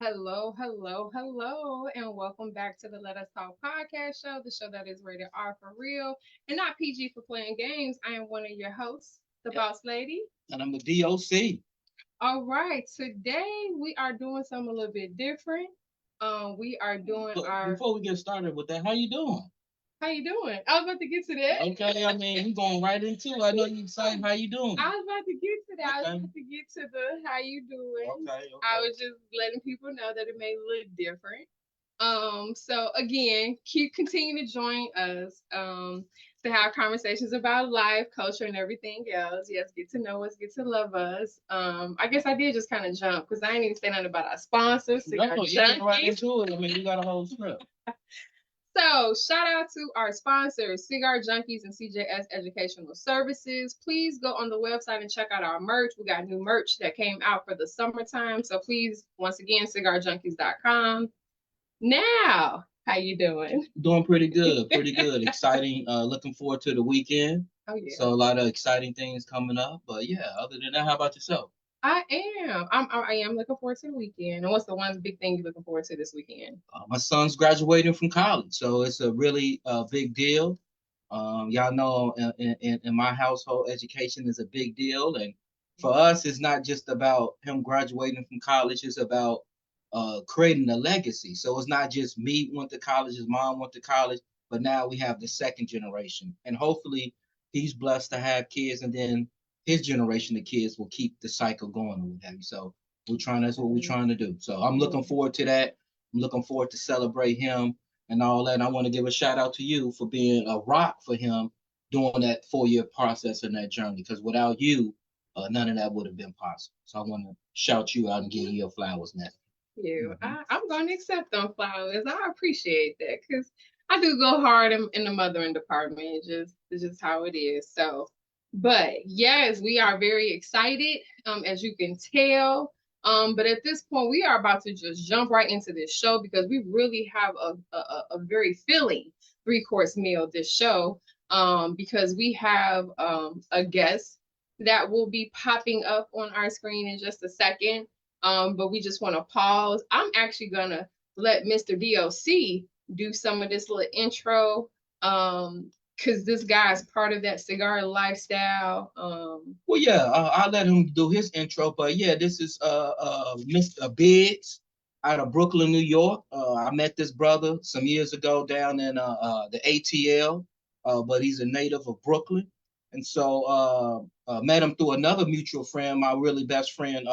Hello, hello, hello, and welcome back to the Let Us Talk Podcast Show, the show that is rated R for real and not PG for playing games. I am one of your hosts, the Boss Lady. And I'm the D.O.C. All right, today we are doing something a little bit different. We are doing But our. before we get started with that, how you doing? How you doing? I was about to get to that. Okay, I mean, we going right into it. I know you excited. How you doing? I was about to get to that. I was Okay, about to get to the how you doing. okay, I okay. was just letting people know that it may look different. So again, keep continue to join us to have conversations about life, culture, and everything else. Yes, get to know us, get to love us. I guess I did just kind of jump because I ain't even say nothing about our sponsors, Cigar No, you get right Junkies. into it. I mean, you got a whole script. So, shout out to our sponsors, Cigar Junkies and CJS Educational Services. Please go on the website and check out our merch. We got new merch that came out for the summertime. So, please, once again, cigarjunkies.com. Now, how you doing? Doing pretty good, pretty good. Exciting. Looking forward to the weekend. Oh yeah, So a lot of exciting things coming up. But yeah, other than that, how about yourself? I am. I am looking forward to the weekend. And what's the one big thing you're looking forward to this weekend? My son's graduating from college, so it's a really big deal. Y'all know in my household, education is a big deal, and for us, it's not just about him graduating from college. It's about creating a legacy. So it's not just me went to college, his mom went to college, but now we have the second generation, and hopefully, he's blessed to have kids, and then his generation of kids will keep the cycle going or what have you. So we're trying. That's what we're trying to do. So I'm looking forward to that. I'm looking forward to celebrate him and all that. And I want to give a shout out to you for being a rock for him during that 4 year process and that journey. Because without you, none of that would have been possible. So I want to shout you out and give you your flowers now. You, Mm-hmm. I'm going to accept them flowers. I appreciate that because I do go hard in the mothering department. It's just how it is. So, but yes, we are very excited, as you can tell. But at this point, we are about to just jump right into this show because we really have a very filling three-course meal this show. Because we have a guest that will be popping up on our screen in just a second. But we just want to pause. I'm actually gonna let Mr. D.O.C. do some of this little intro. Because this guy is part of that cigar lifestyle. Well, yeah, I'll let him do his intro. But yeah, this is Mr. Biggs out of Brooklyn, New York. I met this brother some years ago down in the ATL, but he's a native of Brooklyn. And so met him through another mutual friend, my really best friend,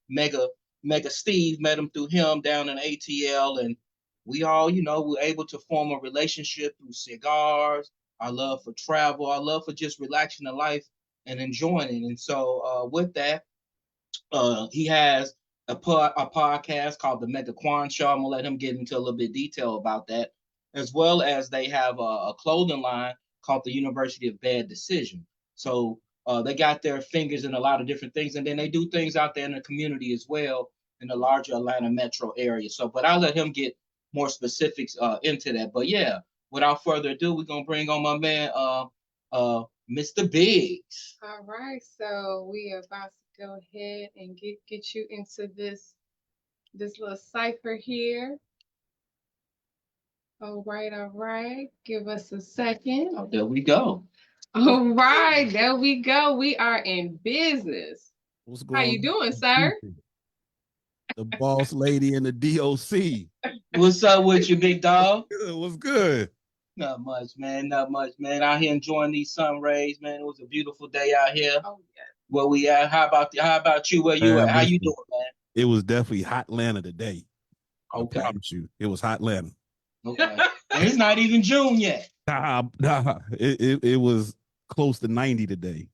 Mega Steve. Met him through him down in ATL, and we all, were able to form a relationship through cigars. Our love for travel, our love for just relaxing in life and enjoying it. And so with that, he has a podcast called the MegaQuian Show. I'm gonna let him get into a little bit of detail about that, as well as they have a clothing line called the University of Bad Decision. So they got their fingers in a lot of different things, and then they do things out there in the community as well in the larger Atlanta metro area. So, but I'll let him get more specifics into that. But yeah, without further ado, we're gonna bring on my man, Mr. Biggs. All right, so we are about to go ahead and get you into this little cipher here. All right, all right. Give us a second. Oh, there we go. All right, there we go. We are in business. What's How going you on, doing, sir? people? The boss lady and the D.O.C. What's up with you, big dog? Good, what's good? Not much, man. Not much, man. Out here enjoying these sun rays, man. It was a beautiful day out here. Oh yeah. Where we at? How about you? Where you at? Man, How you listen, doing, man? it was definitely hot Atlanta today. I Okay. promise you, it was hot Atlanta. Okay. And it's not even June yet. It was close to 90 today.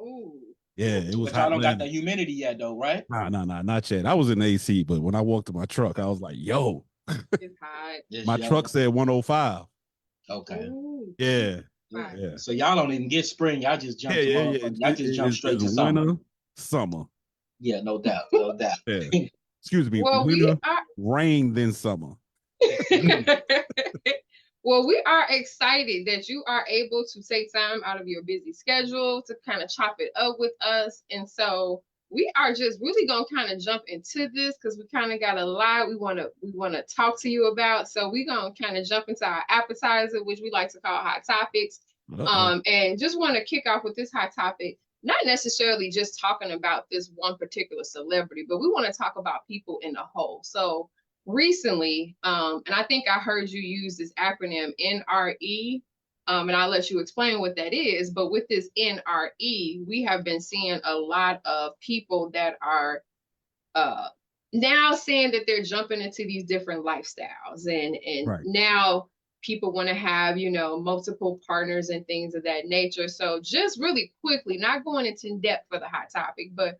Ooh. Yeah, it was But y'all hot don't got Atlanta. the humidity yet, though, right? Nah, not yet. I was in AC, but when I walked to my truck, I was like, yo, It's hot. Yes, my y'all. truck said 105. Okay. Ooh. Yeah, Right. yeah. So y'all don't even get spring. Y'all just jump to motherfuckers. Y'all just jump straight to It's summer. winter, summer. Yeah, no doubt. No doubt. Yeah. Excuse me, Well, we winter, are rain, then summer. well, we are excited that you are able to take time out of your busy schedule to kind of chop it up with us. And so we are just really gonna kind of jump into this because we kind of got a lot we wanna talk to you about. So we're gonna kind of jump into our appetizer, which we like to call hot topics. And just want to kick off with this hot topic, not necessarily just talking about this one particular celebrity, but we want to talk about people in the whole. So recently, and I think I heard you use this acronym NRE, and I'll let you explain what that is. But with this NRE, we have been seeing a lot of people that are now saying that they're jumping into these different lifestyles, and Right. now people want to have, multiple partners and things of that nature. So just really quickly, not going into depth for the hot topic, but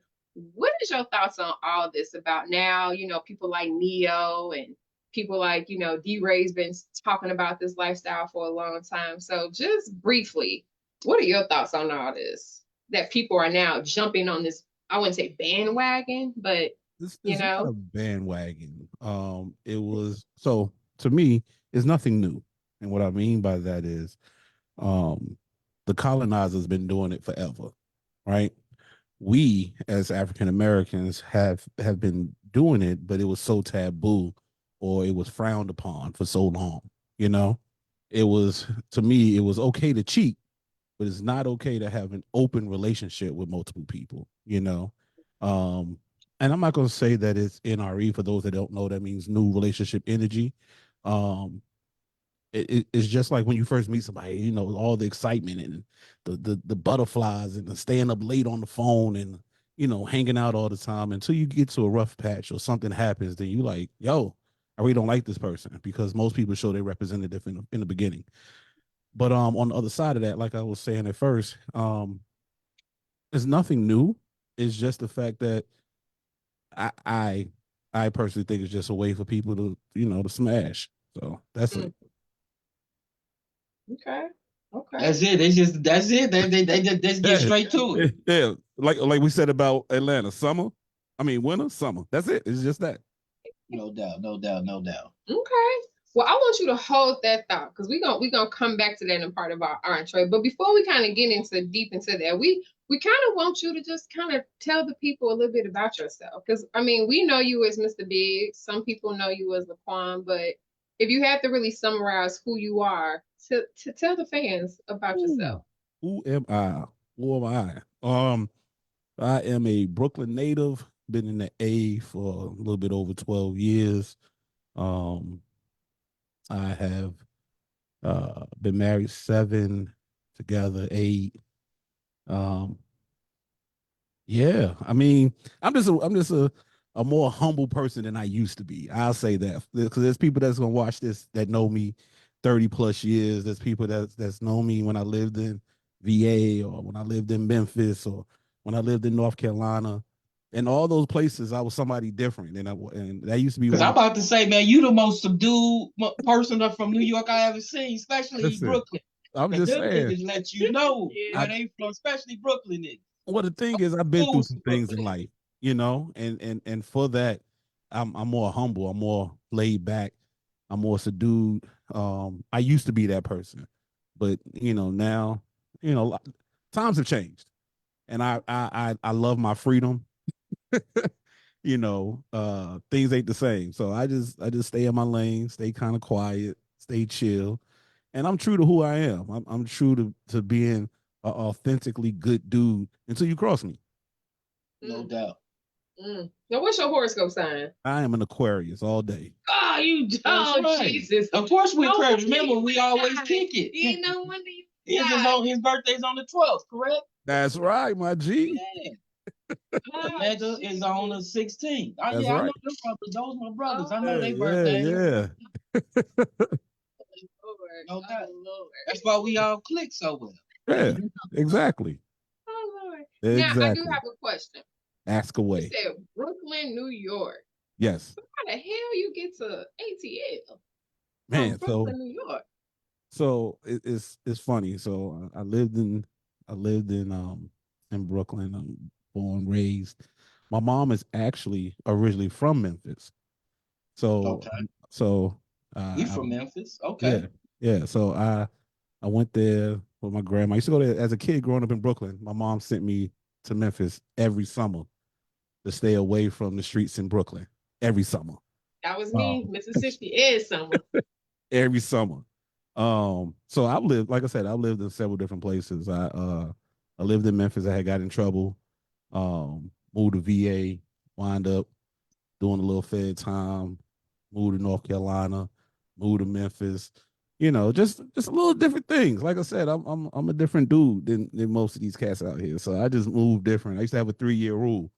what is your thoughts on all this about now, people like Neo and people like, D-Ray's been talking about this lifestyle for a long time. So just briefly, what are your thoughts on all this? That people are now jumping on this, I wouldn't say bandwagon, but This is not a bandwagon. It was, so to me, it's nothing new. And what I mean by that is the colonizers been doing it forever, right? We as African Americans have been doing it, but it was so taboo or it was frowned upon for so long. It was, to me, it was okay to cheat, but it's not okay to have an open relationship with multiple people. And I'm not going to say that it's NRE. For those that don't know, that means new relationship energy. It's just like when you first meet somebody, all the excitement and the butterflies and the staying up late on the phone and, hanging out all the time until you get to a rough patch or something happens. Then you like, yo, I really don't like this person, because most people show their representative in the beginning. But on the other side of that, like I was saying at first, it's nothing new. It's just the fact that I personally think it's just a way for people to, to smash. So that's it. Okay. That's it. That's it. They just get straight to it. Yeah. Like we said about Atlanta, winter, summer. That's it. It's just that. No doubt. Okay. Well, I want you to hold that thought, because we're gonna come back to that in part of our entree. But before we kind of get deep into that, we kind of want you to just kind of tell the people a little bit about yourself. Because we know you as Mr. Big. Some people know you as Laquan, but if you had to really summarize who you are, to tell the fans about yourself. Who am I? I am a Brooklyn native. Been in the A for a little bit over 12 years. I have been married 7, together 8. Yeah, I'm just a more humble person than I used to be. I'll say that, because there's people that's gonna watch this that know me 30 plus years. There's people that's known me when I lived in VA, or when I lived in Memphis, or when I lived in North Carolina. In all those places, I was somebody different, and that used to be. Because I'm about to say, man, you the most subdued person from New York I ever seen, especially Brooklyn. I'm just saying. Niggas let you know where they from, especially Brooklyn niggas. Well, the thing is, I've been through some things in life, and for that, I'm more humble, I'm more laid back, I'm more subdued. I used to be that person, but now, times have changed, and I love my freedom. Things ain't the same. So I just stay in my lane, stay kind of quiet, stay chill. And I'm true to who I am. I'm true to being an authentically good dude until you cross me. No doubt. Now, what's your horoscope sign? I am an Aquarius all day. Oh, you don't. Right. Jesus. Of course we Aquarius. Remember, we always kick it. You know when his birthday's on the 12th, correct? That's right, my G. Yeah. Mega is on the 16th. That's right. I know them brothers. Those my brothers. I know their birthday. Yeah. Lord. That's why we all click so well. Yeah, exactly. Oh Lord. Exactly. Now I do have a question. Ask away. You said Brooklyn, New York. Yes. How the hell you get to ATL? Man, Brooklyn, New York. So it's funny. So I lived in Brooklyn. I'm born, raised. My mom is actually originally from Memphis. So you from Memphis? Okay. Yeah. So I went there with my grandma. I used to go there as a kid growing up in Brooklyn. My mom sent me to Memphis every summer to stay away from the streets in Brooklyn every summer. That was me, Mississippi is summer. Every summer. So I've lived, like I said, I've lived in several different places. I lived in Memphis. I had got in trouble. Moved to VA, wind up doing a little Fed time, moved to North Carolina, moved to Memphis. Just a little different things. Like I said, I'm a different dude than most of these cats out here. So I just moved different. I used to have a 3-year rule.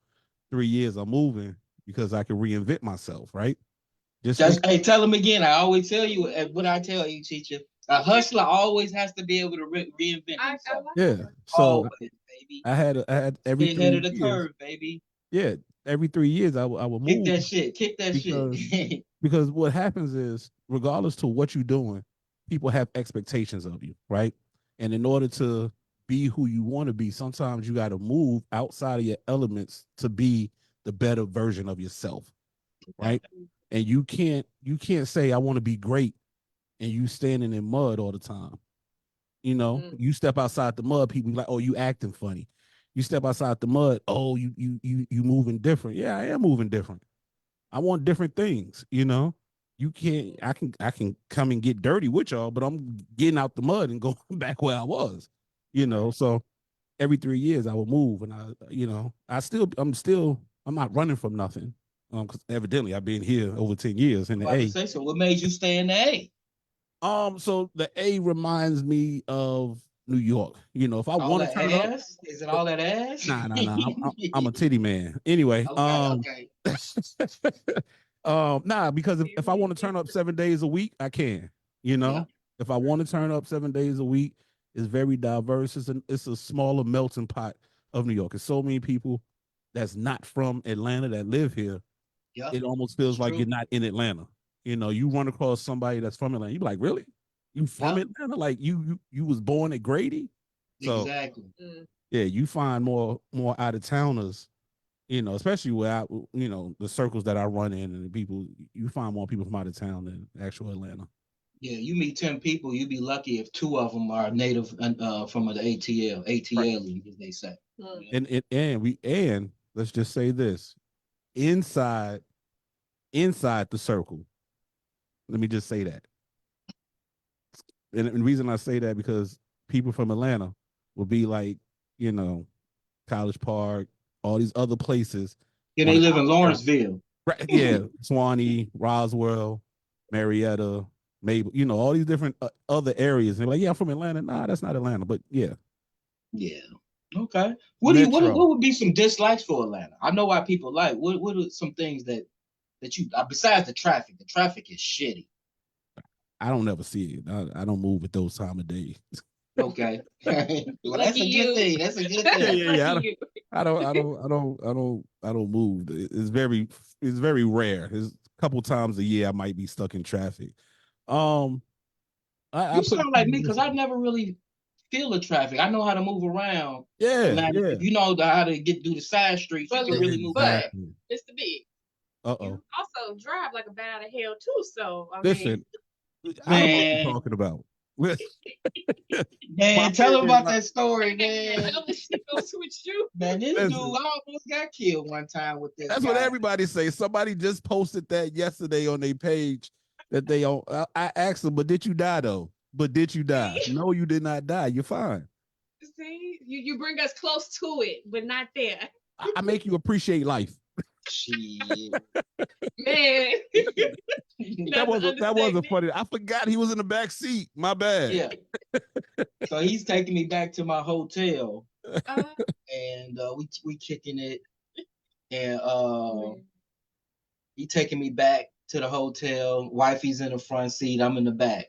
3 years I'm moving because I can reinvent myself, right? Hey, tell them again. I always tell you what I tell you, teacher. A hustler always has to be able to reinvent himself. Yeah. So always, baby. I had every Stay ahead of the curve, baby. Yeah, every 3 years I would move. Kick that shit. Because what happens is, regardless to what you're doing, people have expectations of you, right? And in order to be who you want to be, sometimes you got to move outside of your elements to be the better version of yourself, right? And you can't say I want to be great and you standing in mud all the time. You step outside the mud, people be like, "Oh, you acting funny." You step outside the mud, "Oh, you moving different." Yeah, I am moving different. I want different things. You can't. I can come and get dirty with y'all, but I'm getting out the mud and going back where I was. So every 3 years I will move, and I'm not running from nothing. Because evidently I've been here over 10 years in the A. So what made you stay in the A? So the A reminds me of New York. If I want to turn up, is it all that ass? Nah. I'm a titty man. Anyway, okay. Nah, because if I want to turn up 7 days a week, I can. If I want to turn up 7 days a week, it's very diverse. It's a smaller melting pot of New York. There's so many people that's not from Atlanta that live here. Yep. It almost feels like you're not in Atlanta. You run across somebody that's from Atlanta, you be like, really? You from Atlanta? Like you was born at Grady? So, exactly. Yeah, you find more out of towners, especially where the circles that I run in, and the people, you find more people from out of town than actual Atlanta. Yeah, you meet 10 people, you'd be lucky if 2 of them are native from the ATL, right. As they say. And let's just say this. Inside the circle, let me just say that. And the reason I say that, because people from Atlanta will be like, College Park, all these other places. Yeah, they live in Lawrenceville. Right, yeah, Swanee, Roswell, Marietta, Mabel, all these different other areas. And they're like, yeah, I'm from Atlanta. Nah, that's not Atlanta, but yeah. Yeah. Okay. What would be some dislikes for Atlanta? I know why people like. What are some things that you, besides the traffic? The traffic is shitty. I don't ever see it. I don't move at those time of day. Okay. Well, that's a good thing. That's a good thing. Yeah. I don't move. It's very rare. There's a couple times a year I might be stuck in traffic. You sound like me, because I never really feel the traffic. I know how to move around. Yeah. You know how to do the side streets. You can really move around. Mr. B. Uh-oh. Also drive like a bat out of hell too. So listen, I don't know what you're talking about. Man, tell him about that story, man. Man, this dude almost got killed one time with this. That's what everybody say. Somebody just posted that yesterday on their page that they on. I asked them, but did you die though? But did you die? No, you did not die. You're fine. See, you bring us close to it, but not there. I make you appreciate life. Shit. Man. that wasn't funny. I forgot he was in the back seat. My bad. Yeah. So he's taking me back to my hotel. And we kicking it. And he taking me back to the hotel. Wifey's in the front seat. I'm in the back.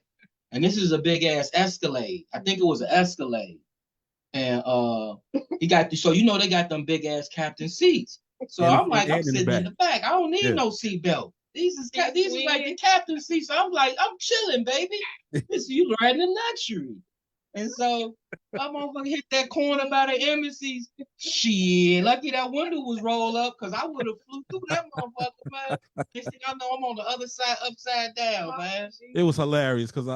And this is a big ass Escalade. I think it was an Escalade. And he got so they got them big ass captain seats. So I'm like, I'm sitting in the back. I don't need no seatbelt. These is like the captain seats. So I'm like, I'm chilling, baby. This you riding in luxury. And so I'm gonna hit that corner by the embassies. Shit, lucky that window was rolled up, because I would have flew through that motherfucker, man. Next thing I know, I'm on the other side, upside down, man. It was hilarious because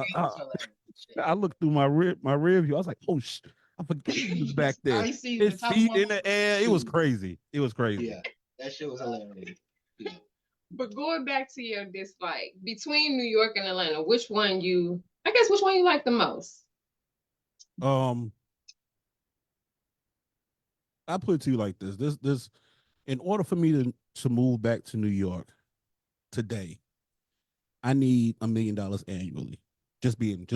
I looked through my rear view. I was like, oh shit. I forget he was back there. His feet in the air. It was crazy. Yeah. That shit was hilarious. Yeah. But going back to your dislike between New York and Atlanta, which one you like the most? I put it to you like this. This in order for me to move back to New York today, I need $1 million annually. Just being.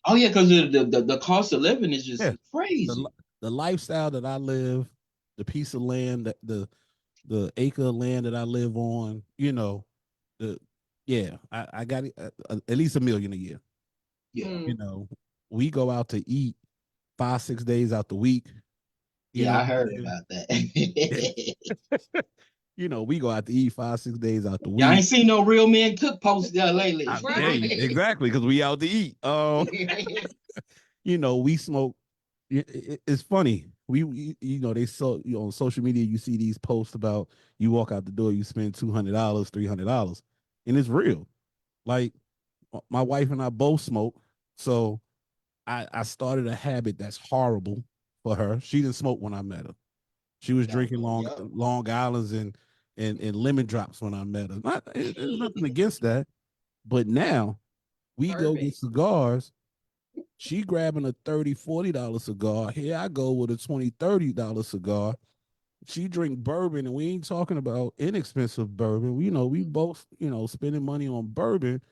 Oh yeah, because the cost of living is just crazy. The lifestyle that I live, the piece of land, that the acre of land that I live on, you know, I got at least $1 million a year. Yeah, you know, we go out to eat 5-6 days out the week. I heard about that. You know, we go out to eat 5-6 days out the week. I ain't seen no real men cook posts there lately. Right. Exactly, because we out to eat. You know, we smoke. It's funny. We they on social media. You see these posts about you walk out the door, you spend $200, $300, and it's real. Like my wife and I both smoke, so I started a habit that's horrible for her. She didn't smoke when I met her. She was drinking Long Islands and lemon drops when I met her. There's nothing against that, but now we go get cigars. She grabbing a $30-$40 cigar. Here I go with a $20-$30 cigar. She drink bourbon, and we ain't talking about inexpensive bourbon. We both, spending money on bourbon.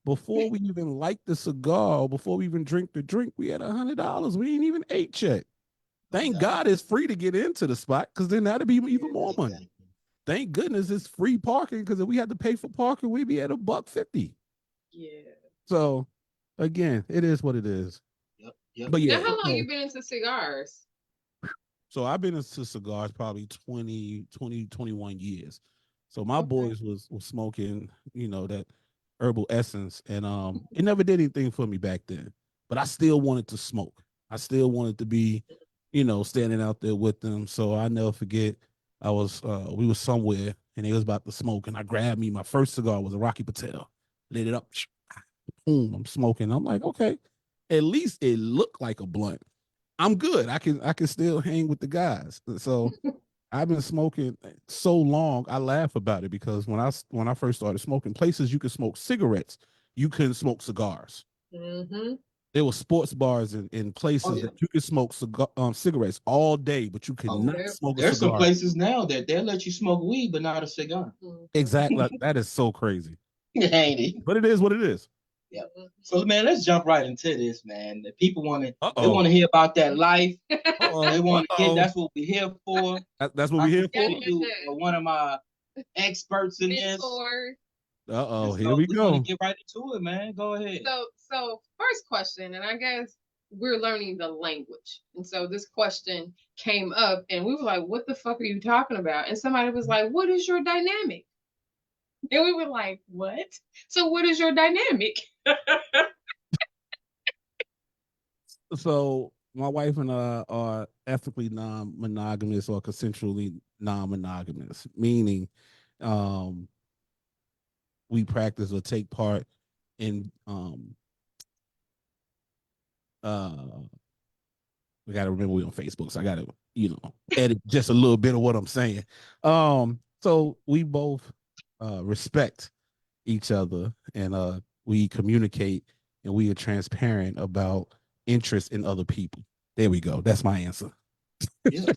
Before we even like the cigar, before we even drink the drink, we had $100. We ain't even ate yet. Thank God it's free to get into the spot, because then that'd be even more money. Thank goodness it's free parking, because if we had to pay for parking, we'd be at $150. Yeah. So again, it is what it is. Yep. But yeah. Now, how long you been into cigars? So I've been into cigars probably 21 years. So my boys was smoking, that herbal essence, and it never did anything for me back then. But I still wanted to smoke. I still wanted to be, standing out there with them. So I never forget. We were somewhere and they was about to smoke, and I grabbed me. My first cigar was a Rocky Patel. Lit it up. Boom, I'm smoking. I'm like, okay, at least it looked like a blunt. I'm good. I can still hang with the guys. So I've been smoking so long. I laugh about it because when I first started smoking, places you could smoke cigarettes, you couldn't smoke cigars. Mm-hmm. There were sports bars in places that you could smoke cigarettes all day, but you could not smoke a cigar. There's some places now that they'll let you smoke weed, but not a cigar. Exactly. That is so crazy. Ain't it? But it is what it is. Yeah. So man, let's jump right into this, man. The people want to hear about that life. They want to hear. That's what we're here for. That's what we're here for. You one of my experts in this. Here we go. Want to get right into it, man. Go ahead. So first question, and I guess we're learning the language, and so this question came up, and we were like, "What the fuck are you talking about?" And somebody was like, "What is your dynamic?" And we were like, "What?" So what is your dynamic? So my wife and I are ethically non-monogamous or consensually non-monogamous, meaning we practice or take part in we got to remember we're on Facebook, so I got to edit just a little bit of what I'm saying. So we both respect each other, and we communicate, and we are transparent about interest in other people. There we go. That's my answer. Yeah.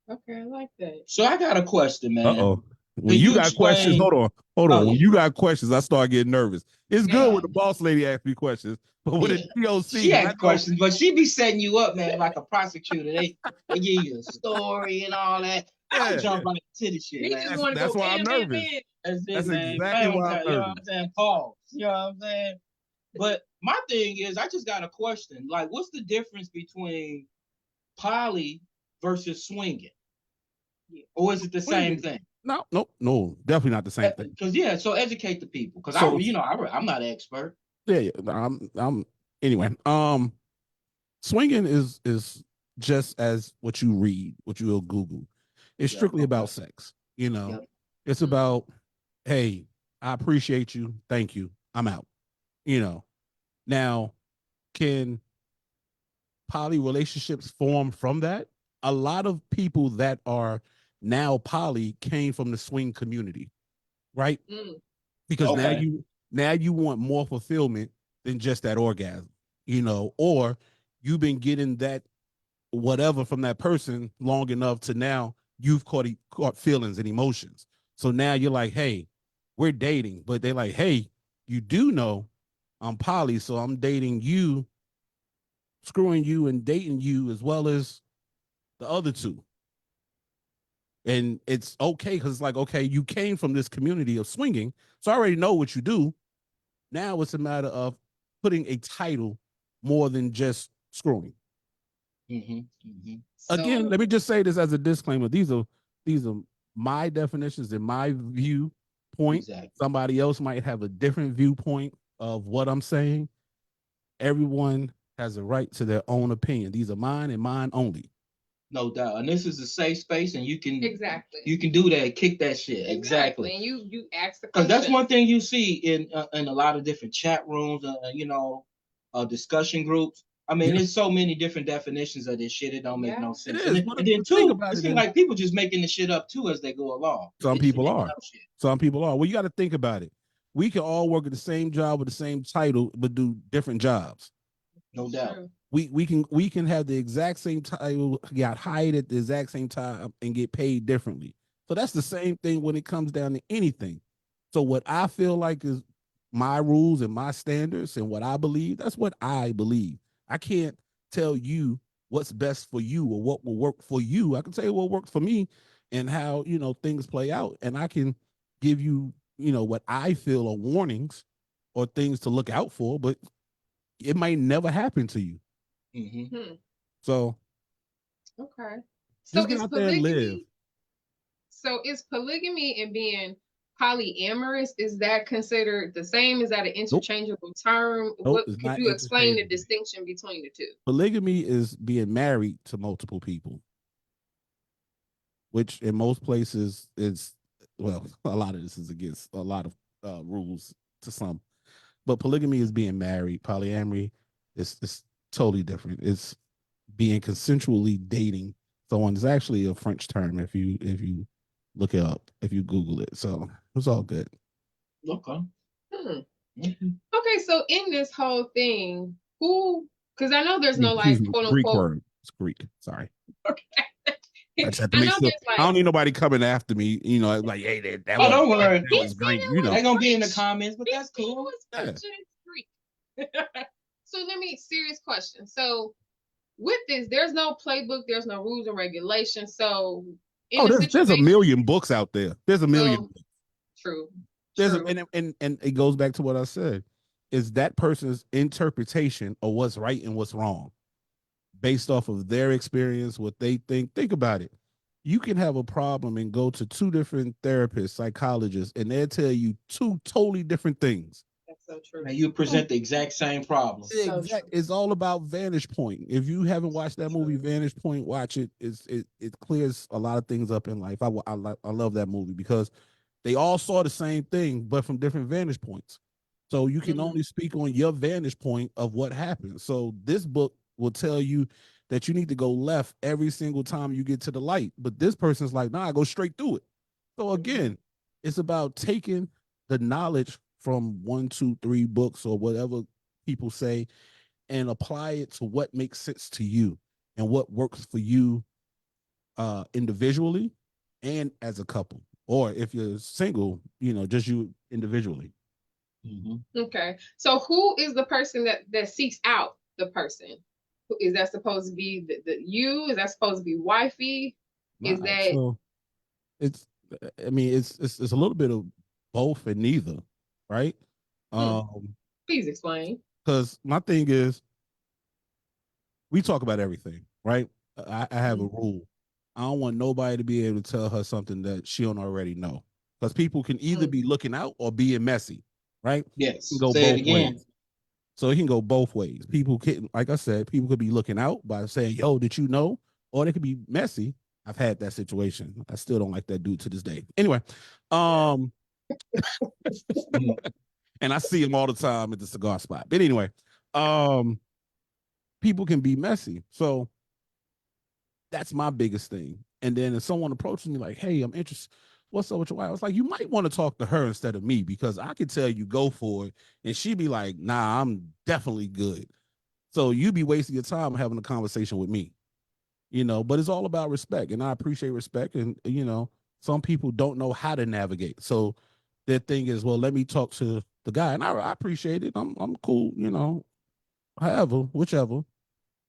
Okay, I like that. So I got a question, man. When you got questions, hold on. When you got questions, I start getting nervous. It's good when the boss lady asks me questions, but with a D.O.C, she asks questions, but she be setting you up, man, like a prosecutor. They give you a story and all that. I jump right into the shit. That's why I'm nervous. That's exactly why I'm nervous. You know what I'm saying? Pause. You know what I'm saying? But my thing is, I just got a question. Like, what's the difference between poly versus swinging? Or is it the same thing? No, definitely not the same thing. Because so educate the people. Because I'm not an expert. Yeah. I'm anyway. Swinging is just as what you read, what you will Google. It's strictly about sex. It's about, hey, I appreciate you. Thank you. I'm out. Now, can poly relationships form from that? A lot of people that are now poly came from the swing community, right? Mm. Because Okay. now you want more fulfillment than just that orgasm, you know, or you've been getting that whatever from that person long enough to now you've caught feelings and emotions. So now you're like, hey, we're dating, but they're like, hey, you do know I'm poly, so I'm dating you, screwing you and dating you as well as the other two. And it's okay because it's like, okay, you came from this community of swinging, so I already know what you do. Now it's a matter of putting a title more than just screwing. Again, let me just say this as a disclaimer. These are my definitions and my viewpoint. Exactly. Somebody else might have a different viewpoint of what I'm saying. Everyone has a right to their own opinion. These are mine and mine only. No doubt. And this is a safe space, and you can Exactly. do that, kick that shit. Exactly. And you ask the Because question. that's one thing you see in a lot of different chat rooms, discussion groups. I mean, there's so many different definitions of this shit. It don't make no sense. It is. And then too, it seems like people just making the shit up too as they go along. Some people are. Some people are. Well, you got to think about it. We can all work at the same job with the same title, but do different jobs. No doubt. We can have the exact same title, got hired at the exact same time, and get paid differently. So that's the same thing when it comes down to anything. So what I feel like is my rules and my standards and what I believe, that's what I believe. I can't tell you what's best for you or what will work for you. I can tell you what works for me and how, things play out. And I can give you, what I feel are warnings or things to look out for, but it might never happen to you. So, okay. So just get out there and live. So is polygamy and being polyamorous, is that considered the same? Is that an interchangeable term? Nope, could you explain the distinction between the two? Polygamy is being married to multiple people, which in most places is, well, a lot of this is against a lot of rules to some, but polygamy is being married. Polyamory is totally different. It's being consensually dating someone. It's actually a French term if you look it up, if you Google it. So it's all good. Okay. Okay, so in this whole thing, because I know there's no like quote unquote Greek word. It's Greek. Sorry. Okay. I just have to make sure. I don't need nobody coming after me. Like, hey, that don't worry. That was Greek. They're gonna be in the comments, but that's cool. Yeah. So let me serious question. So with this, there's no playbook, there's no rules and regulations. So there's a million books out there. There's a million books. True. And it goes back to what I said. Is that person's interpretation of what's right and what's wrong based off of their experience, what they think. Think about it. You can have a problem and go to two different therapists, psychologists, and they'll tell you two totally different things. That's so true. And you present the exact same problem. It's all about vantage point. If you haven't watched that movie, Vantage Point, watch it. It clears a lot of things up in life. I love that movie because they all saw the same thing, but from different vantage points. So you can only speak on your vantage point of what happened. So this book will tell you that you need to go left every single time you get to the light. But this person's like, nah, go straight through it. So again, it's about taking the knowledge from 1, 2, 3 books or whatever people say and apply it to what makes sense to you and what works for you individually and as a couple. Or if you're single, just you individually. Okay. So who is the person that seeks out the person? Is that supposed to be the you? Is that supposed to be wifey? Is that so it's a little bit of both and neither, right? Please explain. Because my thing is we talk about everything, right? I have a rule. I don't want nobody to be able to tell her something that she don't already know. Because people can either be looking out or being messy, right? Yes. Go both ways. So it can go both ways. People can, like I said, people could be looking out by saying, yo, did you know? Or they could be messy. I've had that situation. I still don't like that dude to this day. Anyway, and I see him all the time at the cigar spot. But anyway, people can be messy. So that's my biggest thing. And then if someone approaches me like, hey, I'm interested, what's up with your wife? I was like, you might want to talk to her instead of me, because I could tell you go for it. And she'd be like, nah, I'm definitely good. So you be wasting your time having a conversation with me, but it's all about respect. And I appreciate respect. And, some people don't know how to navigate. So their thing is, well, let me talk to the guy. And I appreciate it. I'm cool, however, whichever.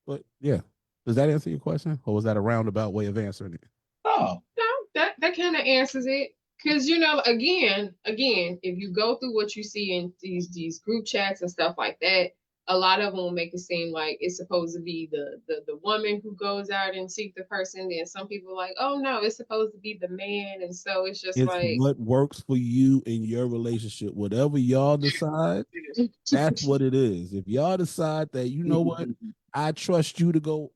But yeah. Does that answer your question? Or was that a roundabout way of answering it? Oh, no, that kind of answers it. Because again, if you go through what you see in these group chats and stuff like that, a lot of them will make it seem like it's supposed to be the woman who goes out and seek the person. Then some people are like, oh no, it's supposed to be the man, and so it's just It's like what works for you in your relationship. Whatever y'all decide, that's what it is. If y'all decide that, you know what, I trust you to go,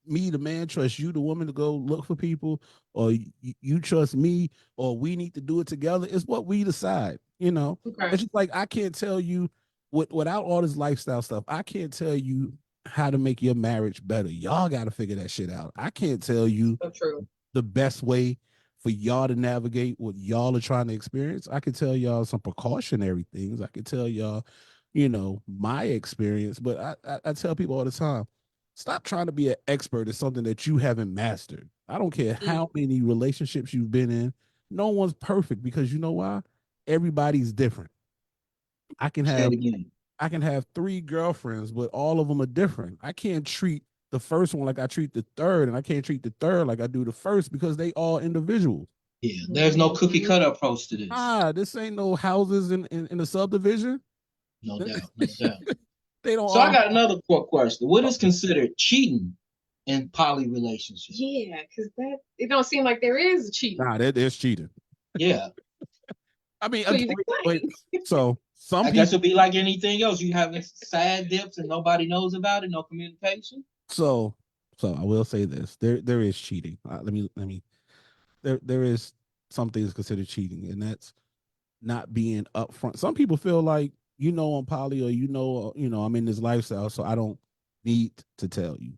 me, the man, trust you, the woman, to go look for people, or you trust me, or we need to do it together, it's what we decide. Okay. It's just like, I can't tell you, without all this lifestyle stuff, I can't tell you how to make your marriage better. Y'all got to figure that shit out. I can't tell you So true. the best way for y'all to navigate what y'all are trying to experience. I can tell y'all some precautionary things. I can tell y'all, my experience. But I tell people all the time, stop trying to be an expert at something that you haven't mastered. I don't care how many relationships you've been in. No one's perfect, because you know why? Everybody's different. I can have 3 girlfriends, but all of them are different. I can't treat the first one like I treat the third, and I can't treat the third like I do the first, because they all individuals. Yeah, there's no cookie cutter approach to this. This ain't no houses in a subdivision. No doubt, no doubt. They don't So all I got another quick question. What is considered cheating in poly relationships? Yeah, because it don't seem like there is cheating. Nah, there's cheating. Yeah. I mean, wait. So some I guess it'll be like anything else. You having side dips and nobody knows about it, no communication. So I will say this: there is cheating. Let me. There is some things considered cheating, and that's not being upfront. Some people feel like, I'm poly, or I'm in this lifestyle, so I don't need to tell you.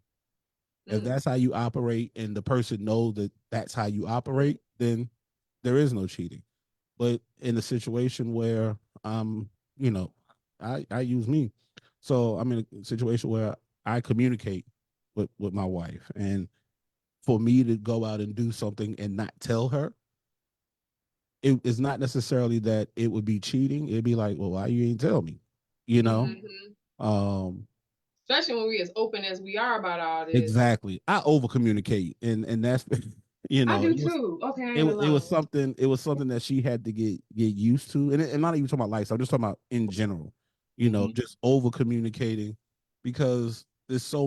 If that's how you operate, and the person knows that that's how you operate, then there is no cheating. But in a situation where I use me, so I'm in a situation where I communicate with my wife, and for me to go out and do something and not tell her, it is not necessarily that it would be cheating. It'd be like, well, why you ain't tell me? Especially when we're as open as we are about all this. Exactly. I over communicate, and that's I do too. Okay. It was something that she had to get used to, and not even talking about lifestyle. I'm just talking about in general. Just over communicating, because it's so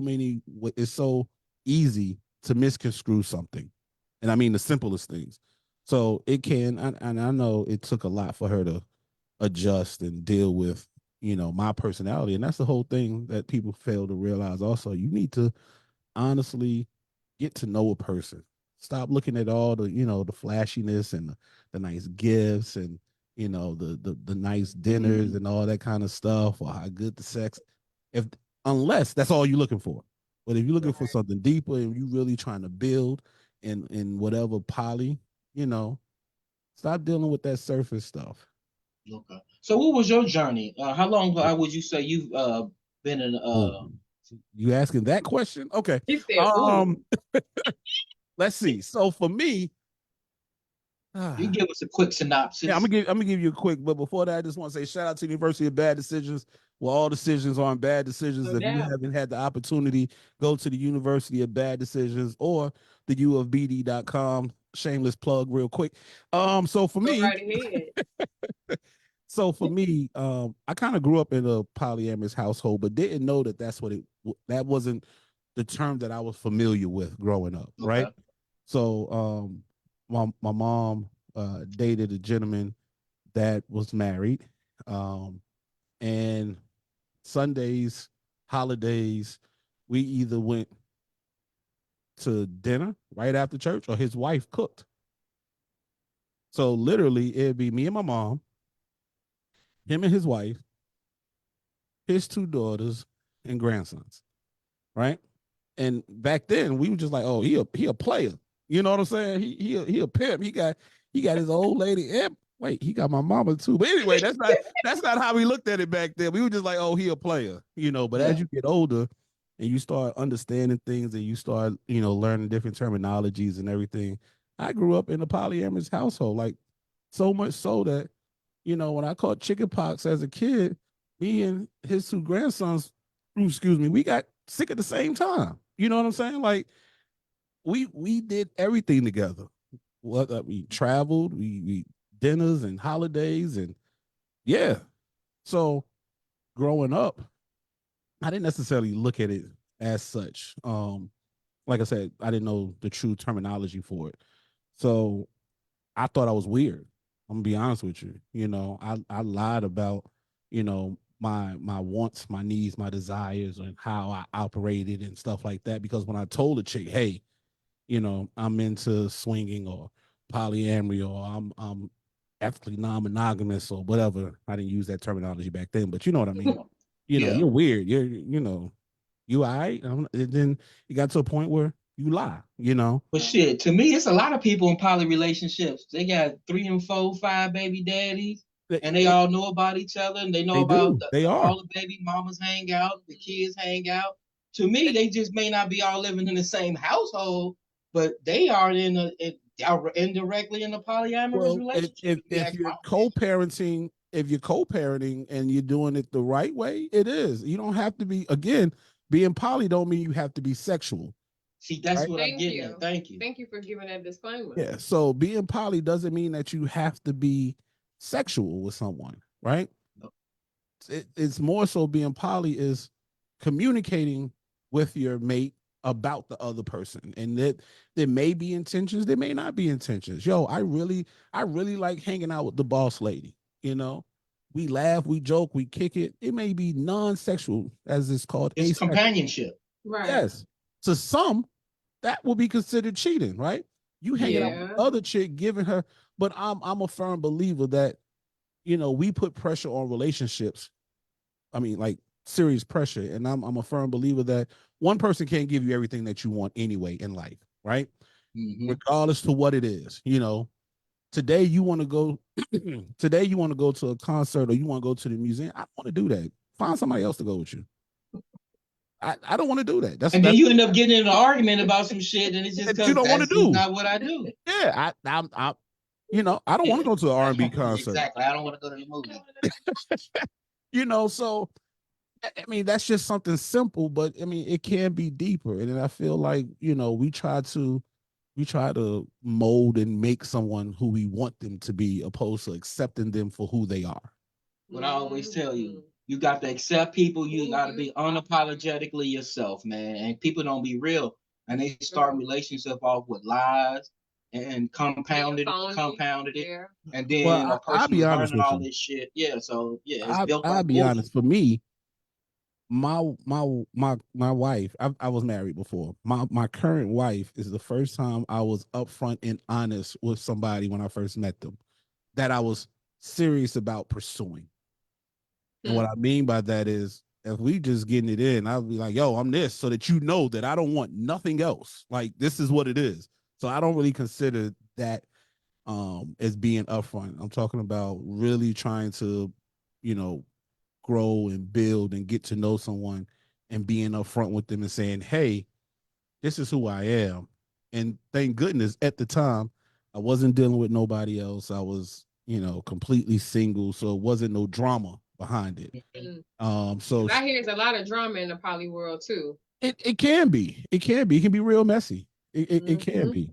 easy to misconstrue something, and I mean the simplest things. So it can, and I know it took a lot for her to adjust and deal with, my personality, and that's the whole thing that people fail to realize. Also, you need to honestly get to know a person. Stop looking at all the, the flashiness and the nice gifts, and the nice dinners and all that kind of stuff, or how good the sex, unless that's all you're looking for. But if you're looking for something deeper, and you really trying to build in whatever poly, stop dealing with that surface stuff. Okay. So what was your journey? How long would you say you've been in You asking that question? Okay. He said, Let's see. So for me, you give us a quick synopsis. Yeah, I'm gonna give you a quick, but before that, I just want to say shout out to the University of Bad Decisions. Well, all decisions aren't bad decisions. If you haven't had the opportunity, go to the University of Bad Decisions or the uofbd.com. Shameless plug, real quick. So for me, right ahead. I kind of grew up in a polyamorous household, but didn't know that that wasn't the term that I was familiar with growing up, right? So my mom dated a gentleman that was married, and Sundays, holidays, we either went to dinner right after church, or his wife cooked. So literally, it'd be me and my mom, him and his wife, his 2 daughters and grandsons, right? And back then, we were just like, oh, he a player. You know what I'm saying? He a pimp. He got his old lady. And wait, he got my mama too. But anyway, that's not how we looked at it back then. We were just like, oh, he a player, you know. But as you get older and you start understanding things and you start, you know, learning different terminologies and everything. I grew up in a polyamorous household, like so much so that, you know, when I caught chickenpox as a kid, me and his two grandsons, excuse me, we got sick at the same time. You know what I'm saying? Like we did everything together. What we traveled, we dinners and holidays, and yeah. So growing up, I didn't necessarily look at it as such. Like I said, I didn't know the true terminology for it. So I thought I was weird. I'm gonna be honest with you. You know, I lied about, you know, my wants, my needs, my desires, and how I operated and stuff like that. Because when I told a chick, hey, you know, I'm into swinging or polyamory or I'm ethically non-monogamous or whatever. I didn't use that terminology back then, but you know what I mean. You know, you're weird. You know, you all right. And then you got to a point where you lie, you know. But shit, to me, it's a lot of people in poly relationships. They got 3 and 4, 5 baby daddies, and they all know about each other, and they know about all the baby mamas hang out, the kids hang out. To me, they just may not be all living in the same household, but they are indirectly in a polyamorous relationship. If you're co-parenting, and you're doing it the right way, it is. You don't have to be, again, being poly don't mean you have to be sexual. See, that's what I'm getting at. Thank you. Thank you for giving that disclaimer. Yeah. So being poly doesn't mean that you have to be sexual with someone, right? No. It's more so being poly is communicating with your mate about the other person, and that there may be intentions, there may not be intentions. Yo, I really like hanging out with the boss lady. You know, we laugh, we joke, we kick it. It may be non-sexual, as it's called. It's companionship, right? Yes. To some, that will be considered cheating, right? You hanging out with other chick, giving her. But I'm a firm believer that, you know, we put pressure on relationships. I mean, like serious pressure, and I'm a firm believer that one person can't give you everything that you want anyway in life, right? Mm-hmm. Regardless to what it is. You know, today you want to go to a concert or you want to go to the museum. I don't want to do that. Find somebody else to go with you. I don't want to do that. Then you end up getting in an argument about some shit, and it's just because you don't want to do. Not what I do. Yeah, I you know, I don't want to go to an R&B concert. Exactly, I don't want to go to the movie. You know, so I mean, that's just something simple, but I mean, it can be deeper. And I feel like, you know, we try to mold and make someone who we want them to be, opposed to accepting them for who they are. What I always tell you, you got to accept people. You got to be unapologetically yourself, man. And people don't be real, and they start relationship off with lies and compounded it, and then a person learning all this shit. Yeah, so yeah, it's built. I'll be honest. For me, my wife, I was married before. My current wife is the first time I was upfront and honest with somebody when I first met them, that I was serious about pursuing. And what I mean by that is, if we just getting it in, I'll be like, yo, I'm this, so that you know that I don't want nothing else. Like, this is what it is. So I don't really consider that as being upfront. I'm talking about really trying to, you know, grow and build and get to know someone and being upfront with them and saying, hey, this is who I am. And thank goodness at the time I wasn't dealing with nobody else. I was, you know, completely single. So it wasn't no drama behind it. So I hear there's a lot of drama in the poly world too. It can be. It can be real messy. It can be.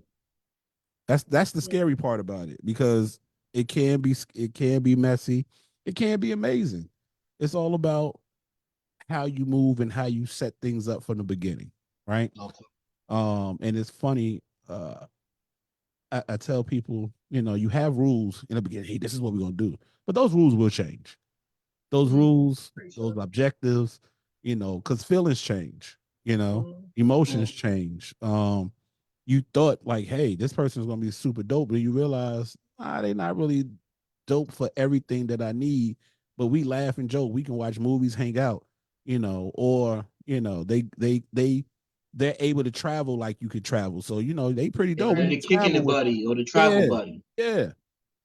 That's the scary part about it, because it can be messy. It can be amazing. It's all about how you move and how you set things up from the beginning, right? Okay. And it's funny. I tell people, you know, you have rules in the beginning. Hey, this is what we're gonna do, but those rules will change. Those rules, those objectives, you know, because feelings change. You know, emotions change. You thought like, hey, this person is gonna be super dope, but you realize, they're not really dope for everything that I need. But we laugh and joke. We can watch movies, hang out, you know, or you know, they they're able to travel like you could travel. So, you know, they pretty dope. Yeah, We the kicking travel it with, buddy or the travel yeah, buddy. yeah.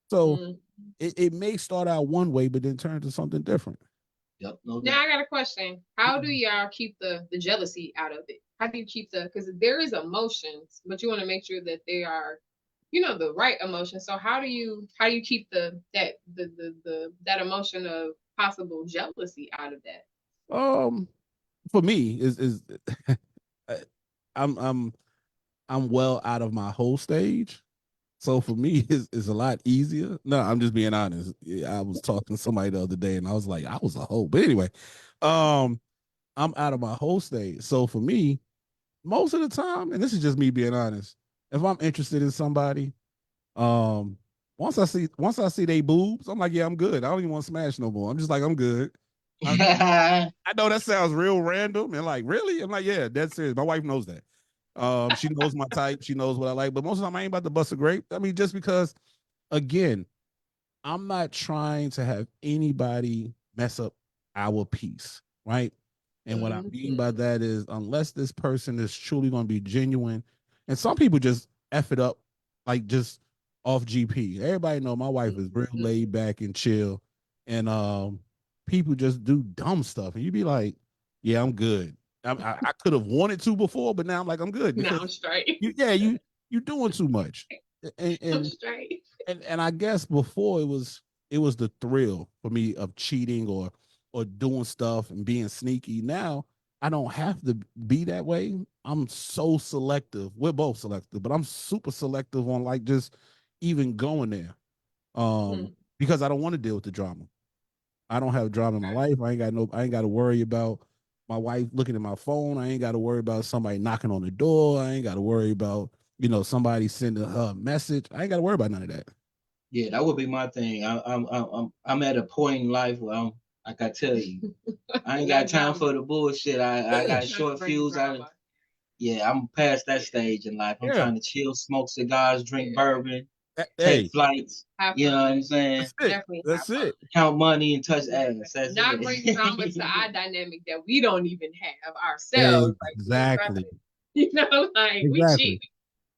So Mm. it may start out one way, but then turn to something different. Yep, no Now doubt. I got a question. How do y'all keep the jealousy out of it? How do you keep because there is emotions, but you want to make sure that they are, you know, the right emotions. So how do you keep that emotion of possible jealousy out of that? For me is I'm I'm I'm well out of my whole stage. So for me, it's a lot easier. No, I'm just being honest. I was talking to somebody the other day and I was like, I was a hoe. But anyway, I'm out of my whole stage. So for me, most of the time, and this is just me being honest, if I'm interested in somebody, um, once I see they boobs, I'm like, yeah, I'm good. I don't even want to smash no more. I'm just like, I'm good. I know that sounds real random and like, really? I'm like, yeah, that's serious. My wife knows that. She knows my type. She knows what I like. But most of the time, I ain't about to bust a grape. I mean, just because, again, I'm not trying to have anybody mess up our peace, right? And what I mean by that is, unless this person is truly going to be genuine, and some people just F it up, like just off GP. Everybody know my wife is real laid back and chill, and people just do dumb stuff, and you be like, yeah, I'm good. I could have wanted to before, but now I'm like, I'm good Now because I'm straight. you doing too much, and I'm and straight. and I guess before it was the thrill for me of cheating or doing stuff and being sneaky. Now I don't have to be that way. I'm so selective. We're both selective, but I'm super selective on like just even going there. Because I don't want to deal with the drama. I don't have drama in my life. I ain't got to worry about my wife looking at my phone. I ain't got to worry about somebody knocking on the door. I ain't got to worry about, you know, somebody sending her a message. I ain't got to worry about none of that. Yeah, that would be my thing. I'm at a point in life where I'm like I tell you, I ain't got time for the bullshit. I got a short fuse. I'm past that stage in life. I'm Yeah. trying to chill, smoke cigars, drink bourbon, Hey, take flights. You know what I'm saying? that's it. Definitely That's it. Count money and touch ass. That's not it. bring drama to our dynamic that we don't even have ourselves. Like we try Exactly. to, you know, like we Exactly. cheat.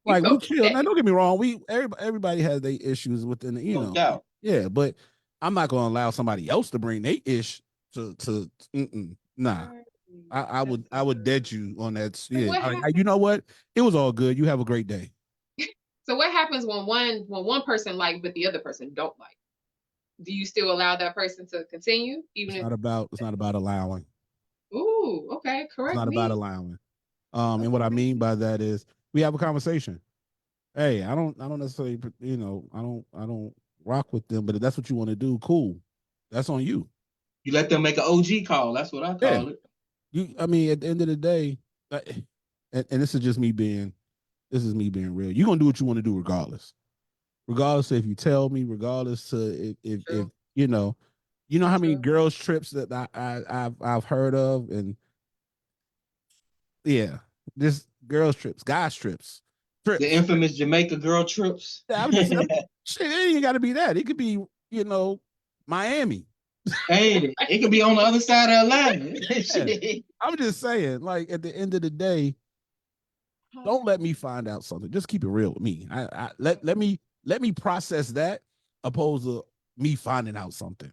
Like we chill. Now, Okay. don't get me wrong. Everybody has their issues within, you No know. doubt. Yeah, but I'm not gonna allow somebody else to bring their ish to nah. I would dead you on that. So Yeah, what you know what? It was all good. You have a great day. so what happens when one person like but the other person don't like? Do you still allow that person to continue even if It's not about allowing. ooh, okay, It's correct not about me. allowing. And what I mean by that is we have a conversation. Hey, I don't necessarily, you know, I don't rock with them, but if that's what you want to do, cool. That's on you. You let them make an OG call. That's what I Yeah. call it. I mean, at the end of the day, and this is just me being, this is me being real. You're gonna do what you want to do regardless. Regardless if you tell me, regardless to if True. you know how many True. girls trips that I've heard of, and yeah, just girls trips, guys trips, The trips. infamous Jamaica girl trips. Yeah, shit. It ain't got to be that. It could be, you know, Miami. Ain't it? It could be on the other side of Atlanta. Yeah. I'm just saying, like at the end of the day, don't let me find out something. Just keep it real with me. Let me process that opposed to me finding out something.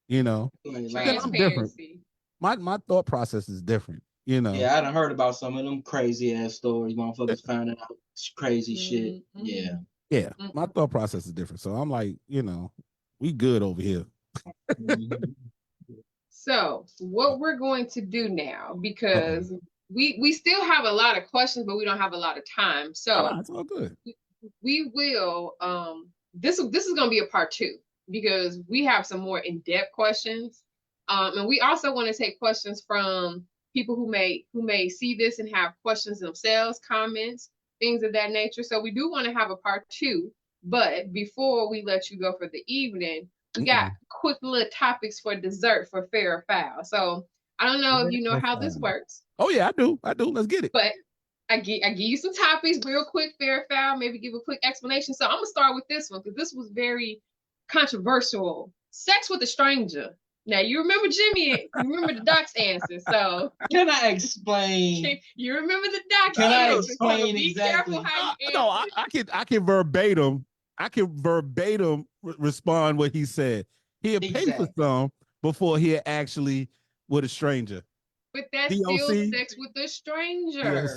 You know, I'm different. Transparency. My thought process is different. You know, Yeah, I done heard about some of them crazy ass stories. Motherfuckers finding out crazy shit. Yeah. yeah, my thought process is different. So I'm like, you know, we good over here. So what we're going to do now, because we still have a lot of questions, but we don't have a lot of time. So it's all good. we will this is going to be a part 2 because we have some more in-depth questions. And we also want to take questions from people who may see this and have questions themselves, comments, things of that nature. So we do want to have a part 2, but before we let you go for the evening, we got quick little topics for dessert for fair or foul. So I don't know if you know how this works. Oh yeah, I do. Let's get it. But I give you some topics real quick, fair or foul, maybe give a quick explanation. So I'm gonna start with this one because this was very controversial. Sex with a stranger. Now you remember Jimmy. You remember the Doc's answer. So Can I explain? you remember the Doc's Can I answer. So explain be exactly? careful how you No, answer. I can verbatim. I can verbatim respond what he said. He'll pay for Exactly. some before he actually with a stranger. But that's still D.O.C. sex with a stranger.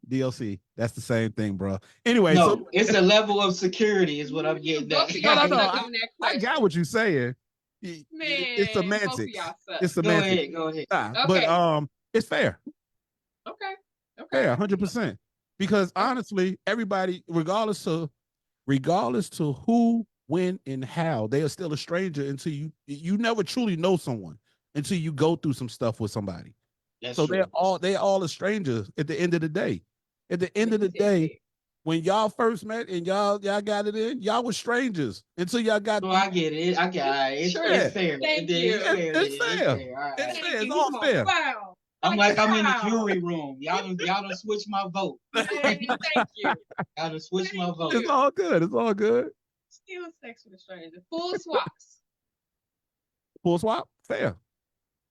D.O.C. That's the same thing, bro. Anyway, No, so it's a level of security, is what I'm getting Both at. of y'all no. sucking that I got question. what you're saying. Man, It's both of semantics. y'all suck. It's Go semantics. ahead. Nah, Okay. but it's fair. Okay. Fair, 100%. Because honestly, everybody, regardless to who, when, and how, they are still a stranger until you never truly know someone until you go through some stuff with somebody. That's so true. they're all a stranger at the end of the day. At the end of the day, when y'all first met and y'all got it in, y'all were strangers until y'all got. No, I get it. I got it. It's fair. Thank you. It's fair. All right. It's fair. It's all fair. Wow. I'm in the jury room. Y'all done switch my vote. Thank you. Y'all done switch my vote. It's all good. It's all good. Still sex with a stranger. Full swaps. Full swap, fair.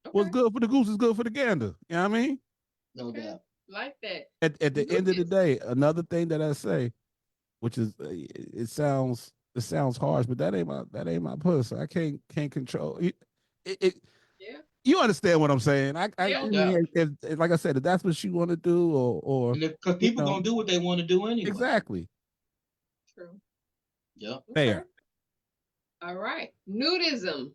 Okay. What's good for the goose is good for the gander. You know what I mean? No doubt. Like that. At the end of the day, another thing that I say, which is it sounds harsh, but that ain't my puss. I can't control it. Yeah. You understand what I'm saying? If, like I said, if that's what you want to do, or because people gonna do what they want to do anyway. Exactly. True. Yep. Fair. All right. Nudism.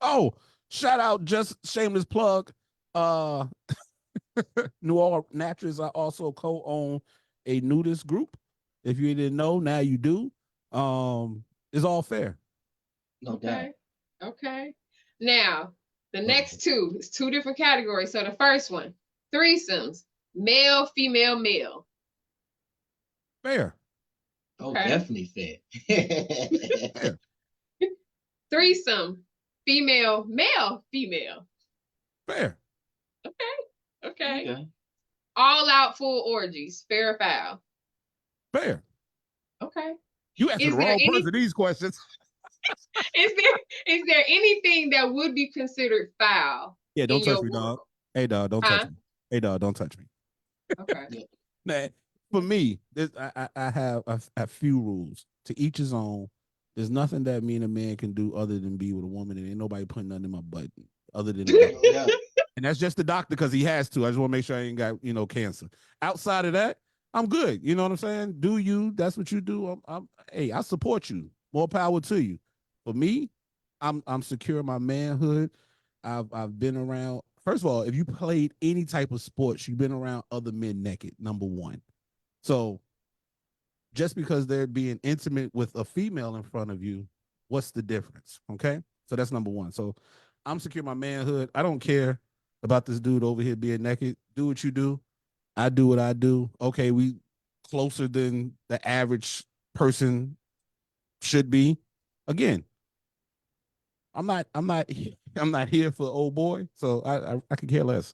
Oh, shout out, just shameless plug. New Orleans Naturals, I also co-own a nudist group. If you didn't know, now you do. It's all fair. No doubt. Okay. Now, the next two is two different categories. So the first one, threesomes, male, female, male. Fair. Oh, definitely fair. Threesome, female, male, female. Fair. Okay. All out full orgies, fair or foul? Fair. Okay. You answered the wrong person these questions. Is there anything that would be considered foul? Yeah, don't touch me, dog. Hey, dog, don't touch me. Hey, dog, don't touch me. Okay. Now, for me, I have a few rules. To each his own. There's nothing that me and a man can do other than be with a woman, and ain't nobody putting nothing in my butt other than and that's just the doctor because he has to. I just want to make sure I ain't got cancer. Outside of that, I'm good. You know what I'm saying? Do you? That's what you do. Hey, I support you. More power to you. For me, I'm secure in my manhood. I've been around. First of all, if you played any type of sports, you've been around other men naked. Number one. So just because they're being intimate with a female in front of you, what's the difference? Okay. So that's number one. So I'm secure in my manhood. I don't care about this dude over here being naked. Do what you do. I do what I do. Okay. We closer than the average person should be. Again, I'm not here for old boy. So I could care less.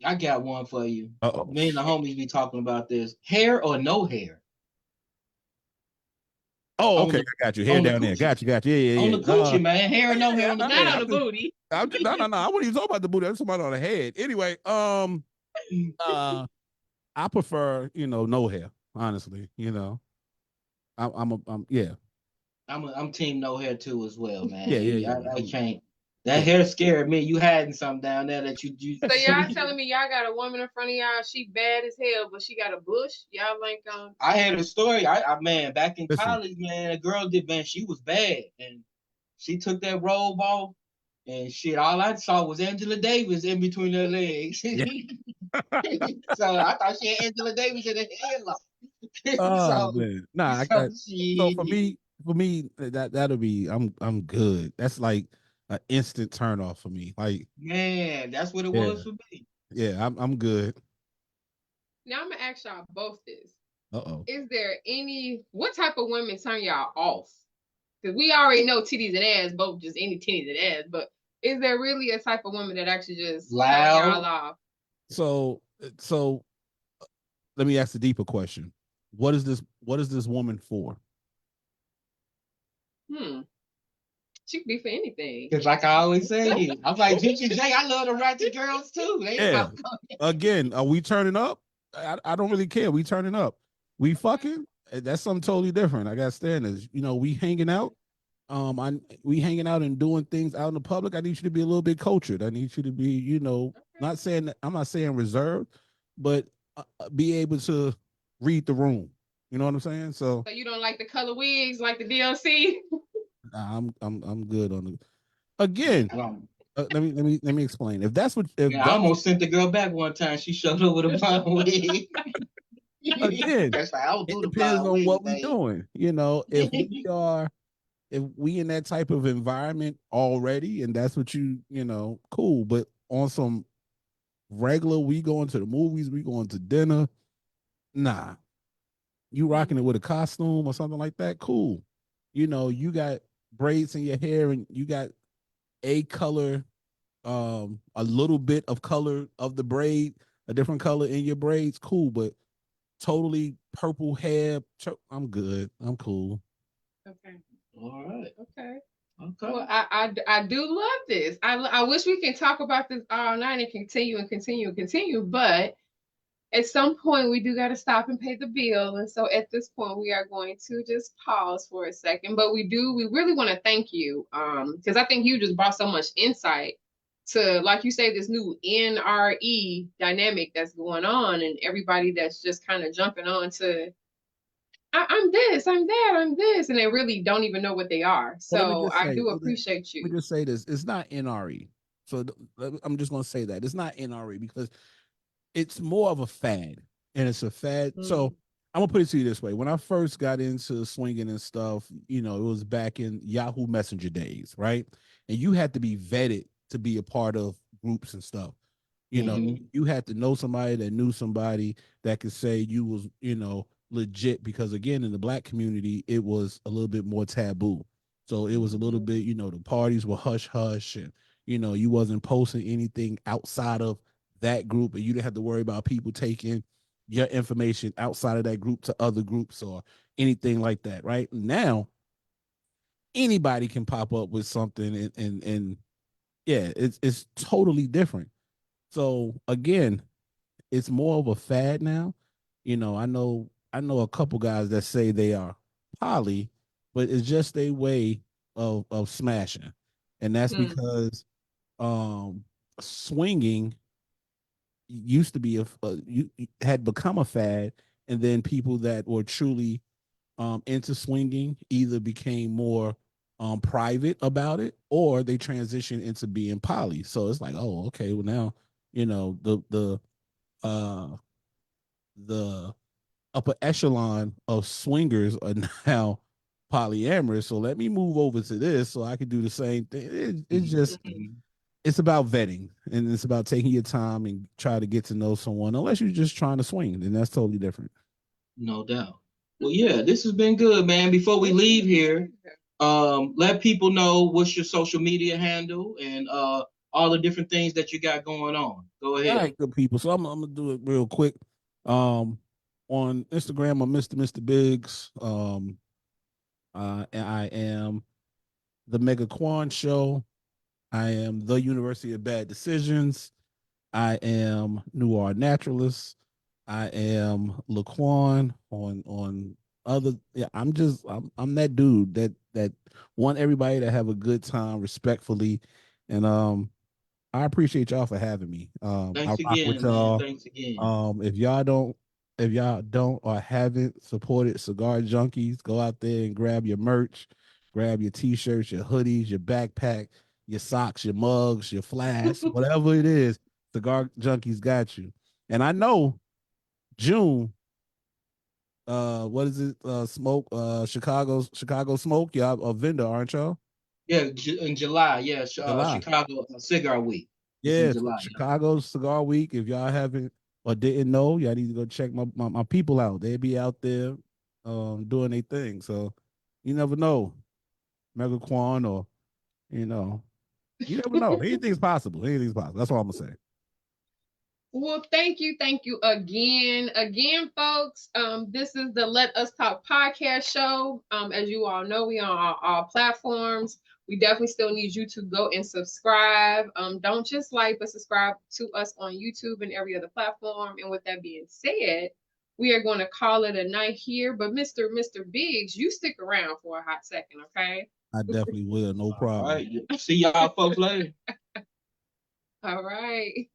I got one for you. Me and the homies be talking about this. Hair or no hair? Oh, okay. I got you. Hair down there. Got you. Yeah. On the coochie, man. Hair or no hair on the not on the booty. No. I wasn't even talking about the booty. I'm talking about on the head. Anyway, I prefer, no hair, honestly. I'm team no hair too as well, man. Yeah. I can't. That hair scared me. You hiding something down there that you. So y'all telling me y'all got a woman in front of y'all? She bad as hell, but she got a bush. Y'all like I had a story. Man, back in college, man, a girl did, man. She was bad, and she took that robe off, and shit. All I saw was Angela Davis in between her legs. Yeah. So I thought she had Angela Davis in her headlock. Man. Nah. So for me, that'll be. I'm good. That's like an instant turn off for me. Like, man, that's what it was for me. Yeah, I'm good. Now I'm gonna ask y'all both this. Is there what type of women turn y'all off? Because we already know titties and ass, both just any titties and ass, but is there really a type of woman that actually just loud turn y'all off? So let me ask the deeper question. What is this woman for? She could be for anything. Cause like I always say, I'm like Ginger J. I love the ratchet girls too. Yeah. Again, are we turning up? I don't really care. We turning up. We fucking. That's something totally different. I got standards. You know, we hanging out. We hanging out and doing things out in the public. I need you to be a little bit cultured. I need you to be, you know, not saying that, I'm not saying reserved, but be able to read the room. You know what I'm saying? So you don't like the color wigs like the D.O.C? I'm good on it. Again, let me explain. If that's what if I almost sent the girl back one time. She showed up with a blonde wig. Again, that's like, I'll do it the depends on wig, what we're babe. doing. You know, if we in that type of environment already, and that's what you know, cool. But on some regular, we going to the movies, we going to dinner. Nah, you rocking it with a costume or something like that. Cool. You know, you got braids in your hair, and you got a color, a little bit of color of the braid, a different color in your braids. Cool, but totally purple hair. I'm good. I'm cool. Okay. All right. Okay. Okay. Well, I do love this. I wish we can talk about this all night and continue, but at some point we do got to stop and pay the bill. And so at this point we are going to just pause for a second. But we really want to thank you. Because I think you just brought so much insight to, like you say, this new NRE dynamic that's going on, and everybody that's just kind of jumping on to I'm this, I'm that, I'm this, and they really don't even know what they are. Well, let me So just I say, do appreciate let me you. just say this: it's not NRE. So I'm just going to say that it's not NRE because it's more of a fad, and it's a fad. So I'm gonna put it to you this way: when I first got into swinging and stuff, you know, it was back in Yahoo Messenger days, right? And you had to be vetted to be a part of groups and stuff. You know, you had to know somebody that knew somebody that could say you was, you know, legit, because again, in the black community, it was a little bit more taboo. So it was a little bit, you know, the parties were hush hush, and you know, you wasn't posting anything outside of that group, and you didn't have to worry about people taking your information outside of that group to other groups or anything like that. Right now, anybody can pop up with something, and yeah, it's totally different. So again, it's more of a fad now. You know, I know a couple guys that say they are poly, but it's just a way of smashing, and that's because um swinging used to be you had become a fad, and then people that were truly into swinging either became more private about it, or they transitioned into being poly. So it's like, oh, okay, well now, you know, uh the upper echelon of swingers are now polyamorous. So let me move over to this so I can do the same thing. It's just it's about vetting, and it's about taking your time and try to get to know someone. Unless you're just trying to swing, then that's totally different. No doubt. Well, yeah, this has been good, man. Before we leave here, let people know what's your social media handle and all the different things that you got going on. Go All ahead. right, good people. So I'm gonna do it real quick. Um, on Instagram, I'm Mr. Biggs. And I am the MegaQuan Show. I am the University of Bad Decisions. I am Noir Naturalist. I am Laquan on other. Yeah, I'm that dude that want everybody to have a good time respectfully, and I appreciate y'all for having me. I Thanks rock with again, man. y'all. Thanks again. If y'all don't or haven't supported Cigar Junkies, go out there and grab your merch, grab your t-shirts, your hoodies, your backpack, your socks, your mugs, your flasks, whatever it is. Cigar Junkies got you. And I know June, what is it? Smoke, Chicago Smoke. Y'all a vendor, aren't y'all? Yeah, in July. Yeah, July. Chicago Cigar Week. It's in Yeah, so July. Yeah. Chicago Cigar Week. If y'all haven't or didn't know, y'all need to go check my people out. They be out there doing their thing. So you never know. Mega Quan, or you know, you never know. Anything's possible. Anything's possible. That's all I'm gonna say. Well, thank you again, folks. This is the Let Us Talk podcast show. As you all know, we on all platforms. We definitely still need you to go and subscribe. Don't just like, but subscribe to us on YouTube and every other platform. And with that being said, we are going to call it a night here. But Mr. Biggs, you stick around for a hot second, okay? I definitely will, no All problem. right. See y'all folks later. All right.